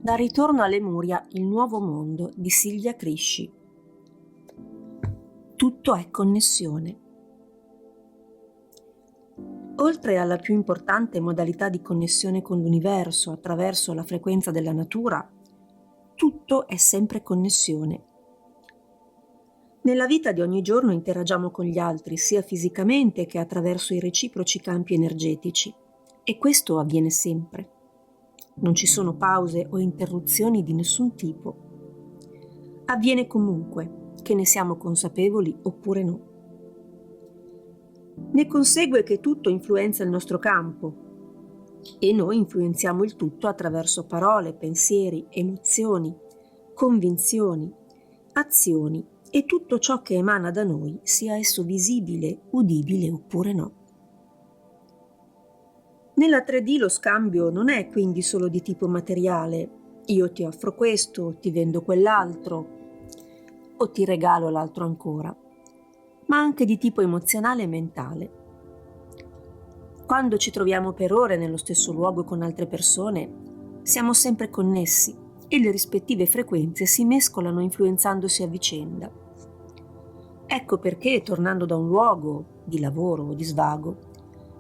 Dal ritorno a Lemuria, il nuovo mondo di Silvia Crisci. Tutto è connessione. Oltre alla più importante modalità di connessione con l'universo attraverso la frequenza della natura, tutto è sempre connessione. Nella vita di ogni giorno interagiamo con gli altri sia fisicamente che attraverso i reciproci campi energetici, e questo avviene sempre. Non ci sono pause o interruzioni di nessun tipo. Avviene comunque, che ne siamo consapevoli oppure no. Ne consegue che tutto influenza il nostro campo e noi influenziamo il tutto attraverso parole, pensieri, emozioni, convinzioni, azioni e tutto ciò che emana da noi, sia esso visibile, udibile oppure no. Nella 3D lo scambio non è quindi solo di tipo materiale. Io ti offro questo, ti vendo quell'altro o ti regalo l'altro ancora, ma anche di tipo emozionale e mentale. Quando ci troviamo per ore nello stesso luogo con altre persone, siamo sempre connessi e le rispettive frequenze si mescolano influenzandosi a vicenda. Ecco perché, tornando da un luogo di lavoro o di svago,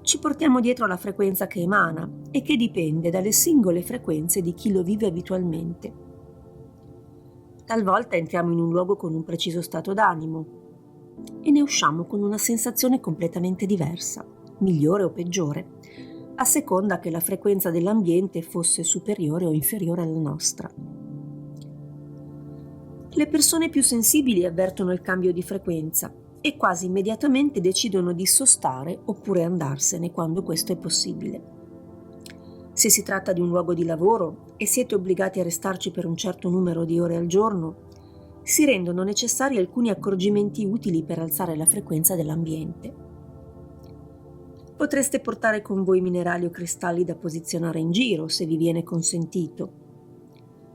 ci portiamo dietro la frequenza che emana e che dipende dalle singole frequenze di chi lo vive abitualmente. Talvolta entriamo in un luogo con un preciso stato d'animo e ne usciamo con una sensazione completamente diversa, migliore o peggiore, a seconda che la frequenza dell'ambiente fosse superiore o inferiore alla nostra. Le persone più sensibili avvertono il cambio di frequenza e quasi immediatamente decidono di sostare oppure andarsene quando questo è possibile. Se si tratta di un luogo di lavoro e siete obbligati a restarci per un certo numero di ore al giorno, si rendono necessari alcuni accorgimenti utili per alzare la frequenza dell'ambiente. Potreste portare con voi minerali o cristalli da posizionare in giro, se vi viene consentito,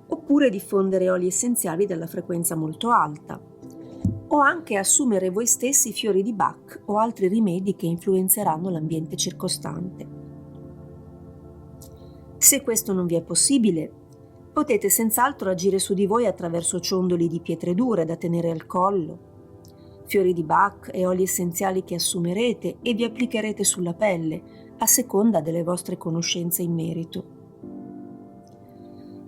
oppure diffondere oli essenziali dalla frequenza molto alta, o anche assumere voi stessi fiori di Bach o altri rimedi che influenzeranno l'ambiente circostante. Se questo non vi è possibile, potete senz'altro agire su di voi attraverso ciondoli di pietre dure da tenere al collo, fiori di Bach e oli essenziali che assumerete e vi applicherete sulla pelle, a seconda delle vostre conoscenze in merito.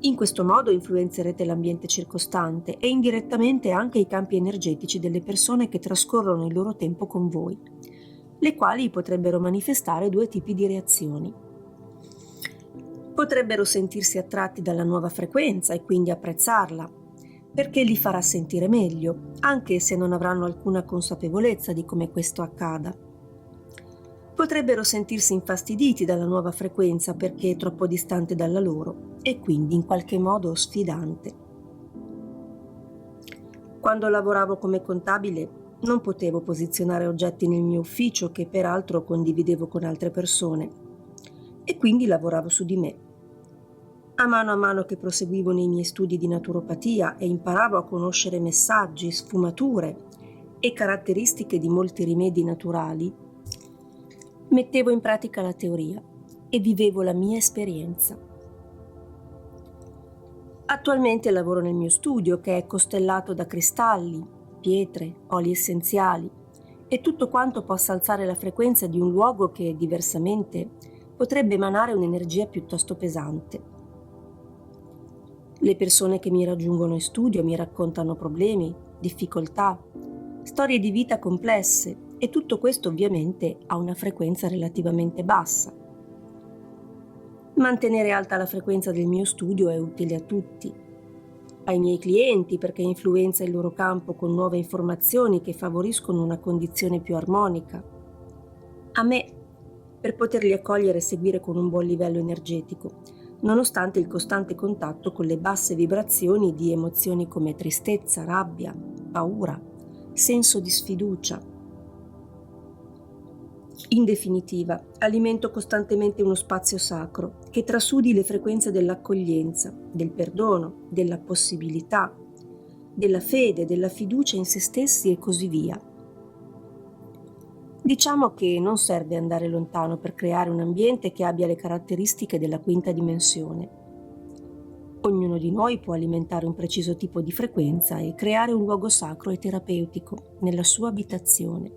In questo modo influenzerete l'ambiente circostante e indirettamente anche i campi energetici delle persone che trascorrono il loro tempo con voi, le quali potrebbero manifestare due tipi di reazioni. Potrebbero sentirsi attratti dalla nuova frequenza e quindi apprezzarla, perché li farà sentire meglio, anche se non avranno alcuna consapevolezza di come questo accada. Potrebbero sentirsi infastiditi dalla nuova frequenza perché è troppo distante dalla loro e quindi in qualche modo sfidante. Quando lavoravo come contabile non potevo posizionare oggetti nel mio ufficio, che peraltro condividevo con altre persone, e quindi lavoravo su di me. A mano che proseguivo nei miei studi di naturopatia e imparavo a conoscere messaggi, sfumature e caratteristiche di molti rimedi naturali, mettevo in pratica la teoria e vivevo la mia esperienza. Attualmente lavoro nel mio studio, che è costellato da cristalli, pietre, oli essenziali e tutto quanto possa alzare la frequenza di un luogo che, diversamente, potrebbe emanare un'energia piuttosto pesante. Le persone che mi raggiungono in studio mi raccontano problemi, difficoltà, storie di vita complesse, e tutto questo ovviamente ha una frequenza relativamente bassa. Mantenere alta la frequenza del mio studio è utile a tutti. Ai miei clienti, perché influenza il loro campo con nuove informazioni che favoriscono una condizione più armonica. A me, per poterli accogliere e seguire con un buon livello energetico, nonostante il costante contatto con le basse vibrazioni di emozioni come tristezza, rabbia, paura, senso di sfiducia. In definitiva, alimento costantemente uno spazio sacro che trasudi le frequenze dell'accoglienza, del perdono, della possibilità, della fede, della fiducia in se stessi e così via. Diciamo che non serve andare lontano per creare un ambiente che abbia le caratteristiche della quinta dimensione. Ognuno di noi può alimentare un preciso tipo di frequenza e creare un luogo sacro e terapeutico nella sua abitazione,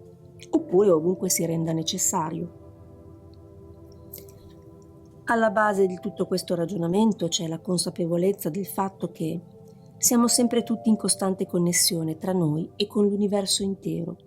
oppure ovunque si renda necessario. Alla base di tutto questo ragionamento c'è la consapevolezza del fatto che siamo sempre tutti in costante connessione tra noi e con l'universo intero,